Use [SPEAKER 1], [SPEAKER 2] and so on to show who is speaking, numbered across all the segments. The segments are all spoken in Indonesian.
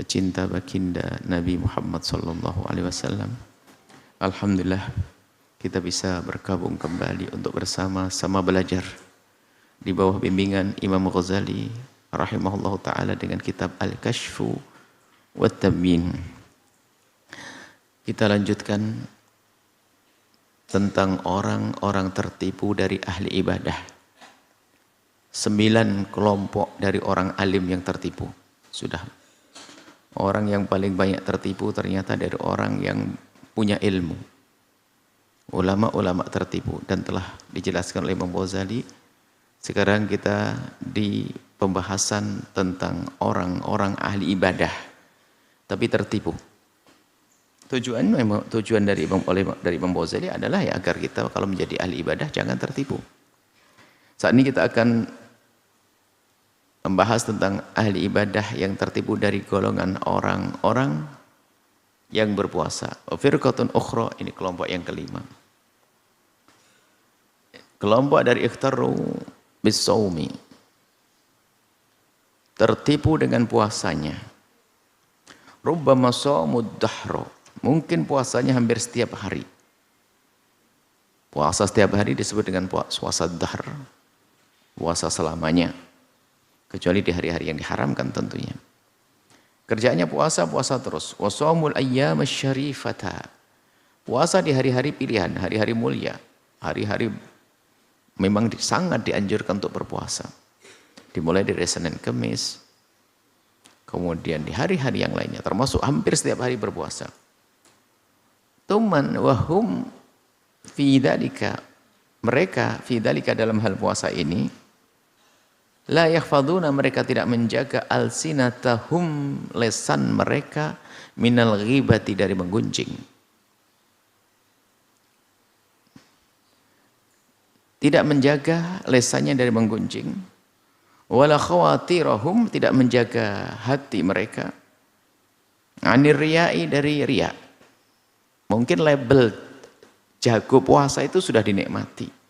[SPEAKER 1] pecinta baginda Nabi Muhammad sallallahu alaihi wasallam. Alhamdulillah kita bisa bergabung kembali untuk bersama-sama belajar di bawah bimbingan Imam Ghazali rahimahullahu taala dengan kitab Al-Kashfu wat Tabyin. Kita lanjutkan tentang orang-orang tertipu dari ahli ibadah. 9 kelompok dari orang alim yang tertipu. Sudah. Orang yang paling banyak tertipu ternyata dari orang yang punya ilmu. Ulama-ulama tertipu. Dan telah dijelaskan oleh Imam Ghazali. Sekarang kita di pembahasan tentang orang-orang ahli ibadah. Tapi tertipu. Tujuan dari Imam Ghazali adalah ya agar kita kalau menjadi ahli ibadah jangan tertipu. Saat ini kita akan membahas tentang ahli ibadah yang tertipu dari golongan orang-orang yang berpuasa. Firqatun ukhra, ini kelompok yang kelima. Kelompok dari ikhtaru bis-saumi. Tertipu dengan puasanya. Rubbama shaumud dahra. Mungkin puasanya hampir setiap hari. Puasa setiap hari disebut dengan puasa dahr. Puasa selamanya. Kecuali di hari-hari yang diharamkan tentunya. Kerjanya puasa terus. Wa shaumul ayyam asy-syarifata. Puasa di hari-hari pilihan, hari-hari mulia. Hari-hari memang sangat dianjurkan untuk berpuasa. Dimulai dari Senin Kamis. Kemudian di hari-hari yang lainnya. Termasuk hampir setiap hari berpuasa. Tuman wahum fi dzalika. Mereka fi dzalika dalam hal puasa ini la yakhfaduna, mereka tidak menjaga alsinatahum, lesan mereka, minal ghibati, dari menggunjing. Tidak menjaga lesannya dari menggunjing. Wala khawatirahum, tidak menjaga hati mereka. Anir riya'i, dari riya. Mungkin label jago puasa itu sudah dinikmati.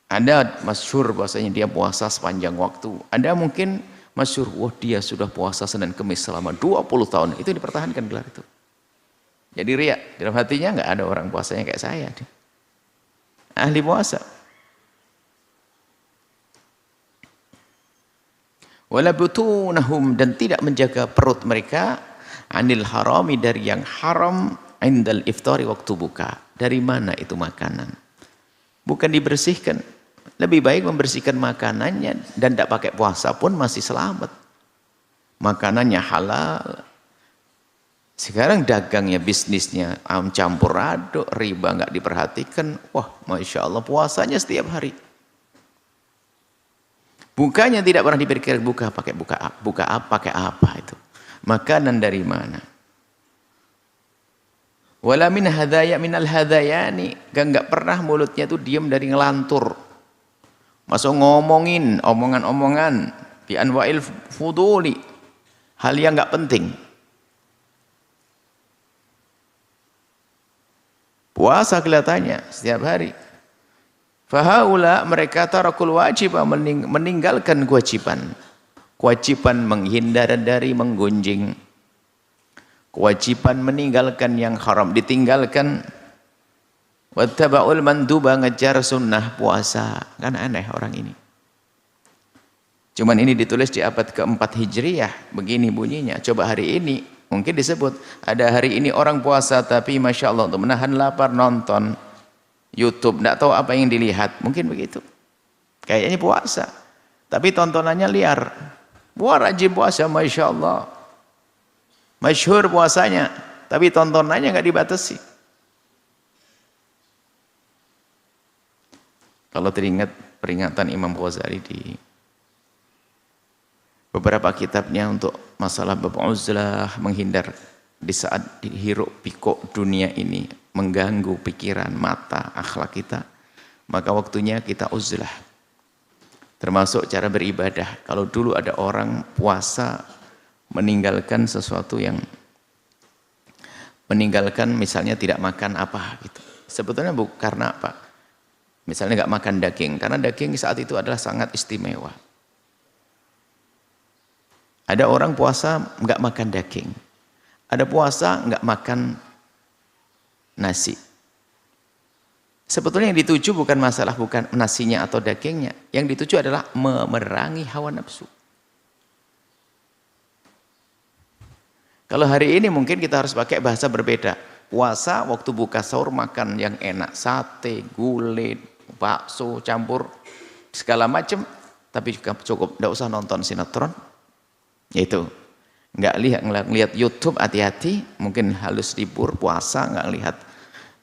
[SPEAKER 1] Ada masyhur bahasanya dia puasa sepanjang waktu. Ada mungkin masyhur, wah dia sudah puasa Senin Kamis selama 20 tahun. Itu dipertahankan gelar itu. Jadi riya, dalam hatinya nggak ada orang puasanya kayak saya. Ahli puasa. Wala butunahum, dan tidak menjaga perut mereka, anil harami, dari yang haram, indal iftari, waktu buka. Dari mana itu makanan? Bukan dibersihkan. Lebih baik membersihkan makanannya dan tidak pakai puasa pun masih selamat. Makanannya halal. Sekarang dagangnya, bisnisnya campur aduk, riba nggak diperhatikan. Wah, Masya Allah, puasanya setiap hari. Bukanya tidak pernah dipikir buka pakai apa itu. Makanan dari mana? Wala min hadaya minal hadayani, enggak pernah mulutnya itu diam dari ngelantur. Masuk ngomongin omongan-omongan bi anwa'il fuduli, hal yang enggak penting. Puasa kelihatannya setiap hari. Fahaula, mereka tarakul wajib, meninggalkan kewajiban. Kewajiban menghindar dari menggunjing. Kewajiban meninggalkan yang haram ditinggalkan. Wattaba'ul manduba, ngejar sunnah puasa. Kan aneh orang ini. Cuman ini ditulis di abad keempat Hijriyah. Begini bunyinya. Coba hari ini mungkin disebut ada hari ini orang puasa tapi Masya Allah untuk menahan lapar nonton YouTube. Tidak tahu apa yang dilihat. Mungkin begitu. Kayaknya puasa. Tapi tontonannya liar. Wah, rajin puasa Masya Allah. Masyhur puasanya. Tapi tontonannya nggak dibatasi. Kalau teringat peringatan Imam Ghazali di beberapa kitabnya untuk masalah bab uzlah, menghindar di saat hiruk pikuk dunia ini mengganggu pikiran, mata, akhlak kita, maka waktunya kita uzlah. Termasuk cara beribadah. Kalau dulu ada orang puasa meninggalkan sesuatu yang meninggalkan, misalnya tidak makan apa gitu. Sebetulnya karena apa? Misalnya nggak makan daging, karena daging saat itu adalah sangat istimewa. Ada orang puasa nggak makan daging. Ada puasa nggak makan nasi. Sebetulnya yang dituju bukan masalah bukan nasinya atau dagingnya. Yang dituju adalah memerangi hawa nafsu. Kalau hari ini mungkin kita harus pakai bahasa berbeda. Puasa waktu buka sahur makan yang enak. Sate, gulai, bakso, campur, segala macam. Tapi juga cukup, tidak usah nonton sinetron. Itu. Nggak lihat YouTube, hati-hati. Mungkin halus libur, puasa, nggak lihat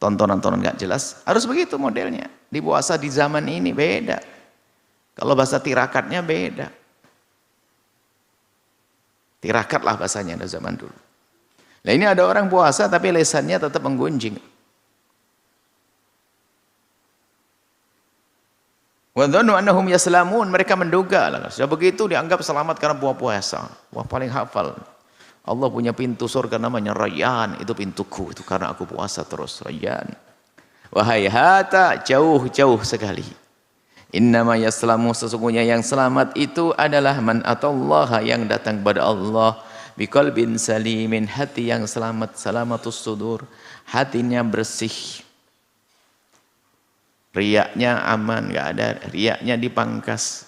[SPEAKER 1] tontonan-tontonan nggak jelas. Harus begitu modelnya. Di puasa di zaman ini beda. Kalau bahasa tirakatnya beda. Tirakat lah bahasanya dari zaman dulu. Nah ini ada orang puasa tapi lesannya tetap menggunjing. Wa dhannu annahum yaslamun, mereka menduga lah. Sudah begitu dianggap selamat karena puasa. Wah paling hafal. Allah punya pintu surga namanya Rayyan, itu pintuku itu karena aku puasa terus Rayyan. Wahai hata, jauh-jauh sekali. Innama yaslamu, sesungguhnya yang selamat itu adalah man atallaha, yang datang kepada Allah biqalbin salimin, hati yang selamat, salamatus sudur, hatinya bersih, riaknya aman, enggak ada riaknya dipangkas,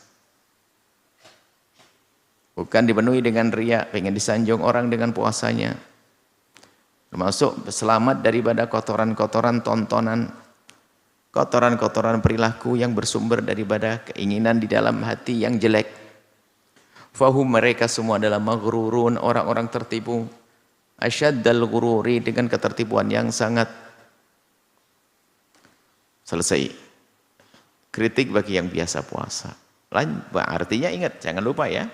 [SPEAKER 1] bukan dipenuhi dengan riak pengen disanjung orang dengan puasanya, termasuk selamat daripada kotoran-kotoran tontonan, kotoran-kotoran perilaku yang bersumber daripada keinginan di dalam hati yang jelek. Fahum, mereka semua adalah maghrurun, orang-orang tertipu. Asyaddal ghururi, dengan ketertipuan yang sangat. Selesai. Kritik bagi yang biasa puasa. Artinya ingat, jangan lupa ya.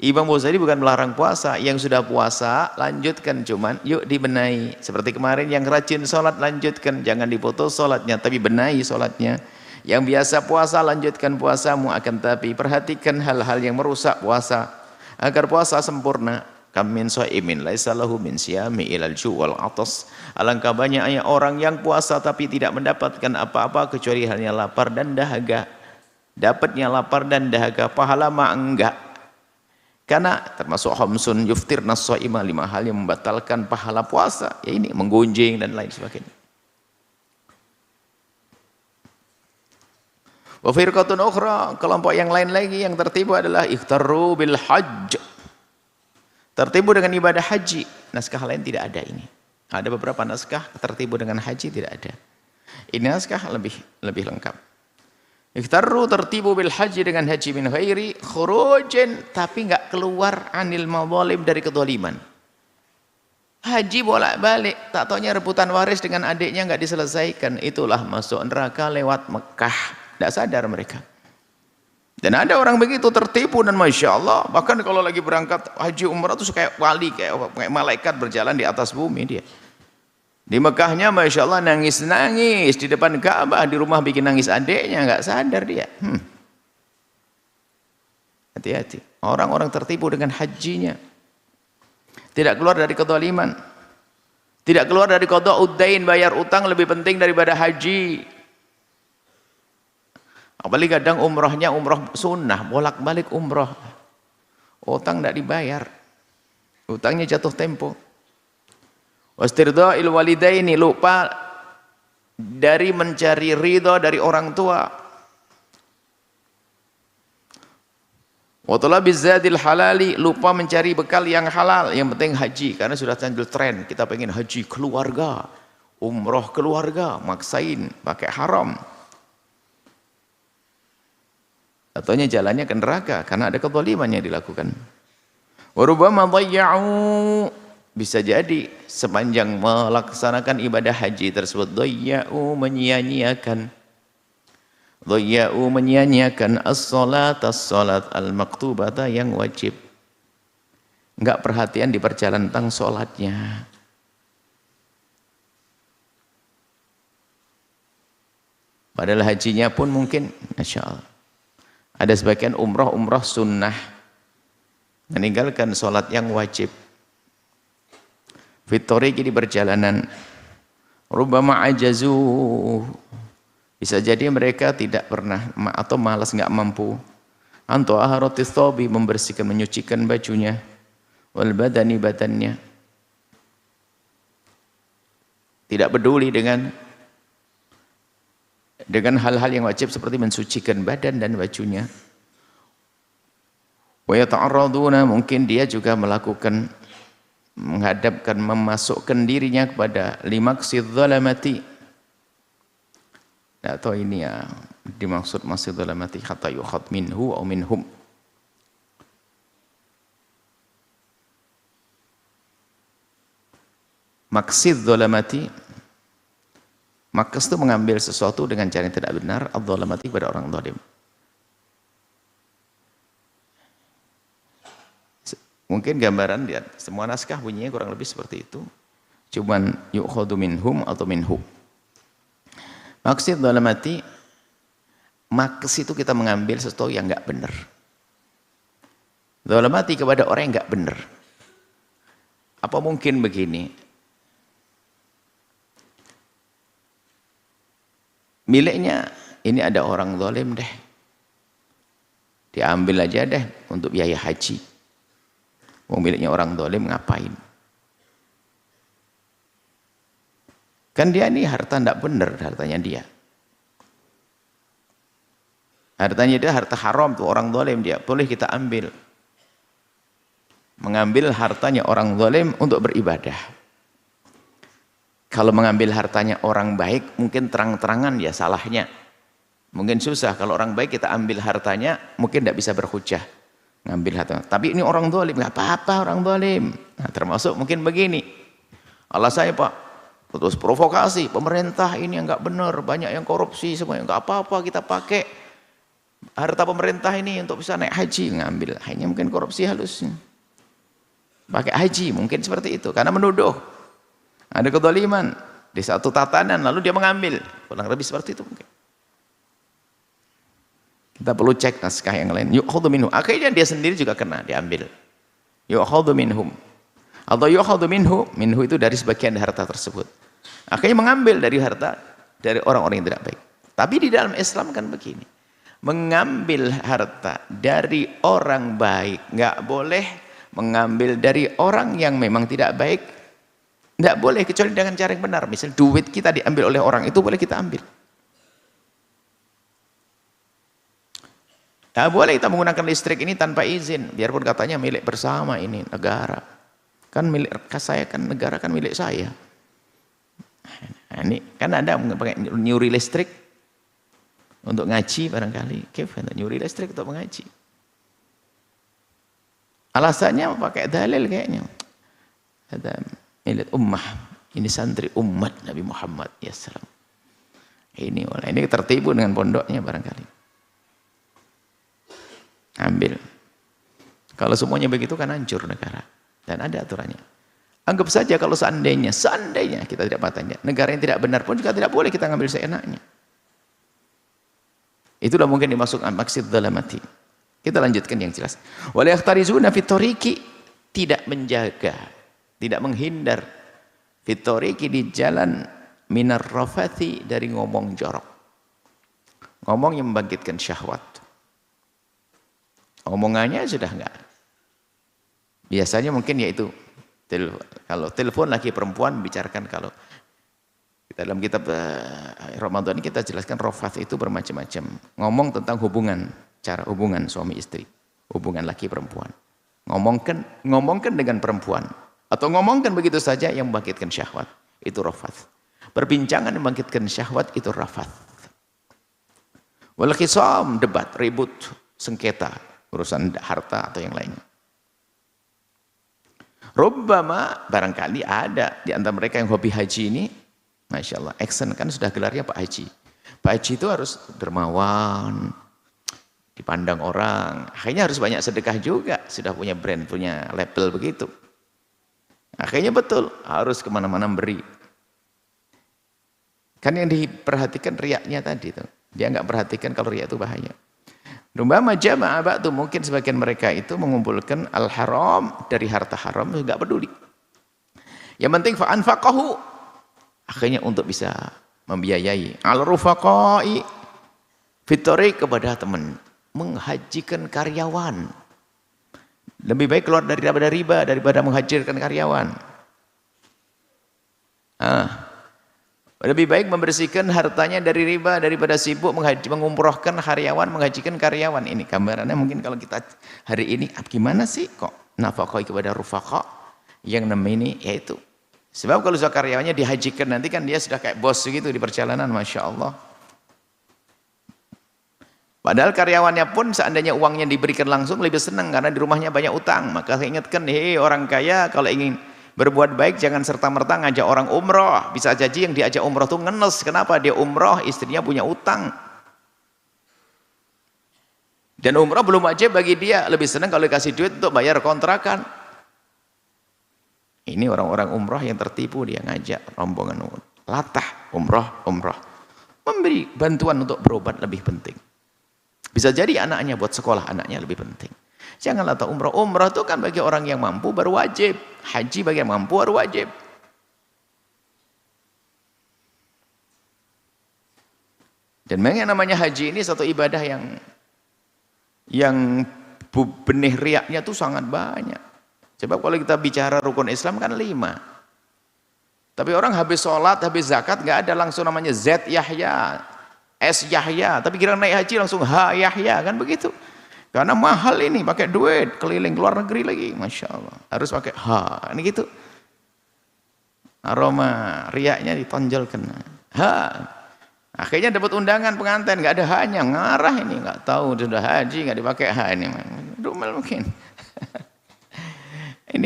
[SPEAKER 1] Imam Ghazali bukan melarang puasa, yang sudah puasa lanjutkan, cuman yuk dibenahi. Seperti kemarin yang rajin sholat lanjutkan, jangan diputus sholatnya, tapi benahi sholatnya. Yang biasa puasa lanjutkan puasamu, akan tapi perhatikan hal-hal yang merusak puasa agar puasa sempurna. Kam min shaimin laisa lahu min siyami ilal ju' wal atas. Alangkah banyaknya orang yang puasa tapi tidak mendapatkan apa-apa kecuali hanya lapar dan dahaga. Dapatnya lapar dan dahaga, pahala mah enggak. Karena termasuk khamsun yuftirna shaima, 5 hal yang membatalkan pahala puasa, ya ini menggunjing dan lain sebagainya. Wa firqatun ukhra, kelompok yang lain lagi yang tertipu adalah ikhtarru bil hajj. Tertipu dengan ibadah haji. Naskah lain tidak ada ini. Ada beberapa naskah tertipu dengan haji tidak ada. Ini naskah lebih lengkap. Ikhtarru, tertipu bil haji, dengan haji min ghairi khurujin, tapi enggak keluar anil madzalim, dari kezaliman. Haji bolak-balik, tak taunya rebutan waris dengan adiknya enggak diselesaikan, itulah masuk neraka lewat Mekah. Tidak sadar mereka. Dan ada orang begitu tertipu, dan Masya Allah, bahkan kalau lagi berangkat haji umrah itu kayak wali, kayak malaikat berjalan di atas bumi dia. Di Mekahnya Masya Allah nangis-nangis di depan Ka'bah, di rumah bikin nangis adiknya, nggak sadar dia. Hati-hati, orang-orang tertipu dengan hajinya. Tidak keluar dari kezaliman, tidak keluar dari qada uddain, bayar utang lebih penting daripada haji. Apalagi kadang umrohnya umroh sunnah, bolak-balik umroh, utang tidak dibayar, utangnya jatuh tempo. Wastirda'il walidaini, lupa dari mencari ridha dari orang tua. Wa talabiz zadil halali, lupa mencari bekal yang halal, yang penting haji karena sudah sambil tren, kita pengen haji keluarga, umroh keluarga, maksain pakai haram. Ataunya jalannya ke neraka karena ada kezaliman yang dilakukan. Wa rubbama dhayya'u, bisa jadi sepanjang melaksanakan ibadah haji tersebut dhayya'u, menyia-nyiakan as-salat al-maktubata, yang wajib. Enggak perhatian di perjalanan tentang salatnya. Padahal hajinya pun mungkin Masya Allah. Ada sebagian umroh sunnah meninggalkan salat yang wajib. Fitoriki, di perjalanan, rubbama ajazu, bisa jadi mereka tidak pernah atau malas, nggak mampu An taharatis thawbi, membersihkan menyucikan bajunya, wal badani, badannya. Tidak peduli dengan hal-hal yang wajib seperti mensucikan badan dan bajunya. Wa yata'arraduna, mungkin dia juga menghadapkan, memasukkan dirinya kepada limaqsid zalamati. Atau ini ya dimaksud maqsid zalamati hatta yukhad minhu atau minhum. Maqsid zalamati, maqs itu mengambil sesuatu dengan cara yang tidak benar, adz-zalamati kepada orang zalim. Mungkin gambaran lihat, semua naskah bunyinya kurang lebih seperti itu. Cuman yukhadu minhum atau minhu. Maqsid zalamati, maqs itu kita mengambil sesuatu yang enggak benar. Zalamati kepada orang yang enggak benar. Apa mungkin begini? Miliknya ini ada orang zalim deh, diambil aja deh untuk biaya haji. Miliknya orang zalim ngapain? Kan dia ini harta tidak benar, hartanya dia. Hartanya dia harta haram tuh, orang zalim dia, boleh kita ambil. Mengambil hartanya orang zalim untuk beribadah. Kalau mengambil hartanya orang baik, mungkin terang-terangan ya salahnya. Mungkin susah, kalau orang baik kita ambil hartanya, mungkin tidak bisa berhujah. Ngambil harta. Tapi ini orang zalim, nggak apa-apa orang zalim. Nah, termasuk mungkin begini. Alasannya Pak, terus provokasi, pemerintah ini yang nggak benar, banyak yang korupsi, semua nggak apa-apa kita pakai harta pemerintah ini untuk bisa naik haji, ngambil. Hanya mungkin korupsi halus. Pakai haji, mungkin seperti itu, karena menuduh. Ada kezaliman di satu tatanan, lalu dia mengambil. Kurang lebih seperti itu mungkin. Kita perlu cek naskah yang lain. Yu'khadhu minhu. Akhirnya dia sendiri juga kena, diambil. Yu'khadhu minhum. Atau yu'khadhu minhu. Minhu itu dari sebagian harta tersebut. Akhirnya mengambil dari harta dari orang-orang yang tidak baik. Tapi di dalam Islam kan begini. Mengambil harta dari orang baik. Nggak boleh mengambil dari orang yang memang tidak baik. Tidak boleh kecuali dengan cara yang benar. Misal duit kita diambil oleh orang, itu boleh kita ambil. Tidak boleh kita menggunakan listrik ini tanpa izin, biarpun katanya milik bersama ini negara. Kan milik saya, kan negara, kan milik saya. Nah, ini kan ada pakai nyuri listrik untuk ngaji barangkali. Nyuri listrik untuk mengaji. Alasannya pakai dalil kayaknya. Ada milik ummah, ini santri umat Nabi Muhammad ya salam. Ini tertipu dengan pondoknya barangkali. Ambil. Kalau semuanya begitu kan hancur negara. Dan ada aturannya. Anggap saja kalau seandainya kita tidak patahnya, negara yang tidak benar pun juga tidak boleh kita ngambil seenaknya. Itulah mungkin dimaksud maqsid zalamati. Kita lanjutkan yang jelas. Wala yakhtarizuna fit tariqi, tidak menjaga, tidak menghindar fitoriki di jalan minar rafathi, dari ngomong jorok, ngomong yang membangkitkan syahwat. Omongannya sudah enggak, biasanya mungkin yaitu kalau telepon lagi perempuan bicarakan. Kalau dalam kitab Ramadan ini kita jelaskan rafath itu bermacam-macam, ngomong tentang hubungan, cara hubungan suami istri, hubungan laki perempuan, ngomongkan dengan perempuan. Atau ngomongkan begitu saja yang membangkitkan syahwat, itu rafath. Perbincangan yang membangkitkan syahwat itu rafath. Wal khisam, debat, ribut, sengketa, urusan harta atau yang lainnya. Rubbama, barangkali ada di antara mereka yang hobi haji ini, Masya Allah, action kan sudah gelarnya Pak Haji. Pak Haji itu harus dermawan, dipandang orang, akhirnya harus banyak sedekah juga, sudah punya brand, punya label begitu. Akhirnya betul, harus kemana-mana beri. Kan yang diperhatikan riaknya tadi tuh. Dia nggak perhatikan kalau riak itu bahaya. Rumbama jama'a ba'du, mungkin sebagian mereka itu mengumpulkan al-haram dari harta haram, nggak peduli. Yang penting fa'anfaqahu, akhirnya untuk bisa membiayai al-rufaqai fitori kepada teman. menghajikan karyawan. Lebih baik keluar daripada riba daripada menghajikan karyawan. Lebih baik membersihkan hartanya dari riba daripada sibuk mengumrohkan karyawan, menghajikan karyawan. Ini gambarannya mungkin kalau kita hari ini gimana sih kok nafkah kepada rufaqah yang namanya ini yaitu. Sebab kalau karyawannya dihajikan nanti kan dia sudah kayak bos gitu di perjalanan, Masya Allah. Padahal karyawannya pun seandainya uangnya diberikan langsung lebih senang karena di rumahnya banyak utang. Maka saya ingatkan, hei orang kaya kalau ingin berbuat baik jangan serta-merta ngajak orang umroh. Bisa jadi yang diajak umroh tuh ngenes. Kenapa? Dia umroh, istrinya punya utang. Dan umroh belum wajib bagi dia. Lebih senang kalau dikasih duit untuk bayar kontrakan. Ini orang-orang umroh yang tertipu, dia ngajak rombongan latah umroh. Memberi bantuan untuk berobat lebih penting. Bisa jadi anaknya buat sekolah anaknya lebih penting. Janganlah tahu umrah. Umrah itu kan bagi orang yang mampu baru wajib. Haji bagi yang mampu baru wajib. Dan memang yang namanya haji ini satu ibadah yang benih riaknya tuh sangat banyak. Sebab kalau kita bicara rukun Islam kan 5. Tapi orang habis sholat, habis zakat nggak ada langsung namanya Z Yahya, S Yahya. Tapi kira naik haji langsung H Yahya, kan begitu. Karena mahal ini, pakai duit, keliling luar negeri lagi, Masya Allah. Harus pakai ini gitu. Aroma riaknya ditonjolkan. Akhirnya dapat undangan pengantin, nggak ada hanya ngarah ini, nggak tahu sudah haji, nggak dipakai ini. Dumel mungkin. Ini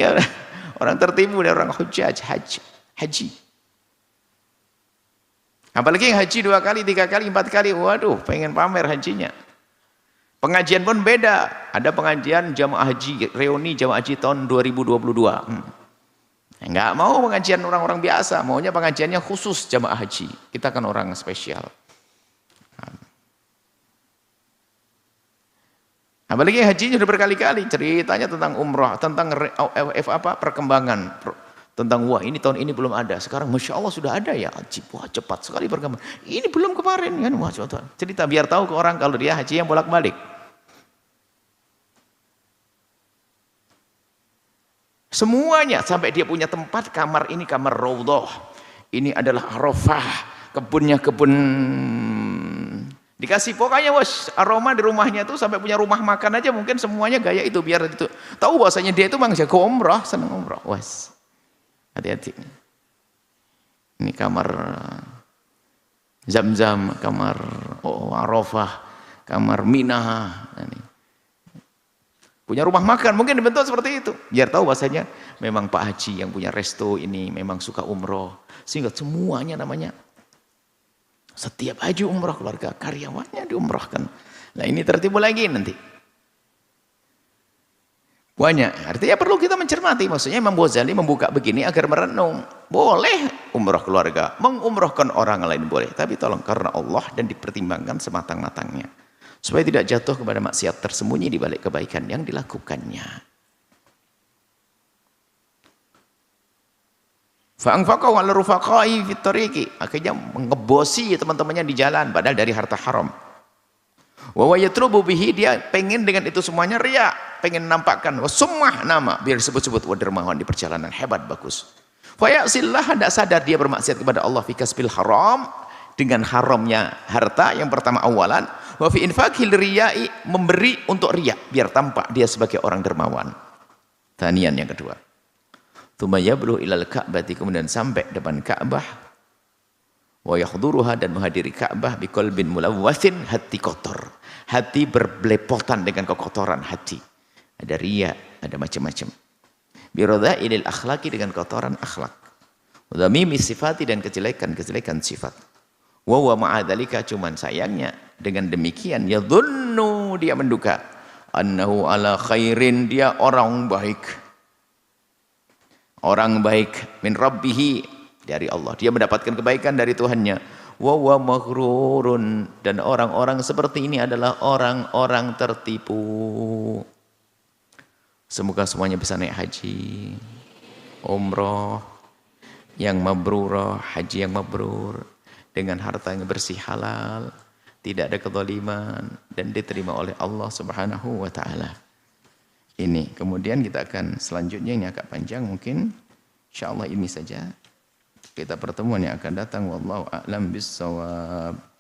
[SPEAKER 1] orang tertipu dari orang haji. Apalagi yang haji 2 kali, 3 kali, 4 kali, waduh, pengen pamer hajinya. Pengajian pun beda. Ada pengajian jamaah haji, reuni jamaah haji tahun 2022. Enggak mau pengajian orang-orang biasa, maunya pengajiannya khusus jamaah haji. Kita kan orang spesial. Apalagi hajinya sudah berkali-kali ceritanya tentang umrah, tentang perkembangan. Tentang wah ini tahun ini belum ada, sekarang Masya Allah sudah ada ya haji. Wah cepat sekali perkembangan. Ini belum kemarin kan, wah cerita biar tahu ke orang kalau dia haji yang bolak-balik. Semuanya sampai dia punya tempat, kamar ini kamar Raudhah. Ini adalah Arafah, kebunnya kebun. Dikasih pokoknya aroma di rumahnya tuh sampai punya rumah makan aja mungkin semuanya gaya itu biar itu. Tahu bahwasanya dia itu memang jago umrah, senang umrah. Hati-hati. Ini kamar Zam-Zam, kamar Arafah, kamar Minah. Ini. Punya rumah makan, mungkin dibentuk seperti itu. Biar tahu bahasanya memang Pak Haji yang punya resto ini memang suka umroh. Sehingga semuanya namanya setiap haji umroh keluarga karyawannya diumrohkan. Nah ini tertipu lagi nanti. Banyak, artinya perlu kita mencermati. Maksudnya Imam Ghazali membuka begini agar merenung. Boleh umroh keluarga, mengumrohkan orang lain boleh. Tapi tolong karena Allah dan dipertimbangkan sematang-matangnya. Supaya tidak jatuh kepada maksiat tersembunyi di balik kebaikan yang dilakukannya. Fa'anfaqahu 'ala rufaqai fit tariqi. Akhirnya mengebosi teman-temannya di jalan padahal dari harta haram. Wa yatlubu bihi, dia pengen dengan itu semuanya riya, pengen nampakkan sumah nama biar disebut-sebut dermawan di perjalanan, hebat bagus. Fa ya'sillah, hendak sadar dia bermaksiat kepada Allah fi kasbil haram, dengan haramnya harta yang pertama awalan, wa fi infaqil riya'i, memberi untuk riya biar tampak dia sebagai orang dermawan. Tanian yang kedua. Tsumma yablu ilal ka'bati, kemudian sampai depan Ka'bah, wa yahduruha, dan menghadiri Ka'bah biqalbin mulawwathin, hati kotor, hati berbelepotan dengan kekotoran hati. Ada riya, ada macam-macam. Biradha'ilil akhlaqi, dengan kotoran akhlak. Wa dhamimi sifati, dan kejelekan sifat. Wa huwa ma'adzalika, cuman sayangnya dengan demikian yadhunnu, dia menduga annahu ala khairin, dia orang baik. Orang baik min rabbihi, dari Allah, dia mendapatkan kebaikan dari Tuhannya. Wa huwa maghrurun, dan orang-orang seperti ini adalah orang-orang tertipu. Semoga semuanya bisa naik haji, umroh yang mabrurah, haji yang mabrur, dengan harta yang bersih halal, tidak ada kezaliman dan diterima oleh Allah Subhanahu wa taala. Ini kemudian kita akan selanjutnya, ini agak panjang mungkin, insyaallah ini saja kita pertemuan yang akan datang. Wallahu a'lam bissawab.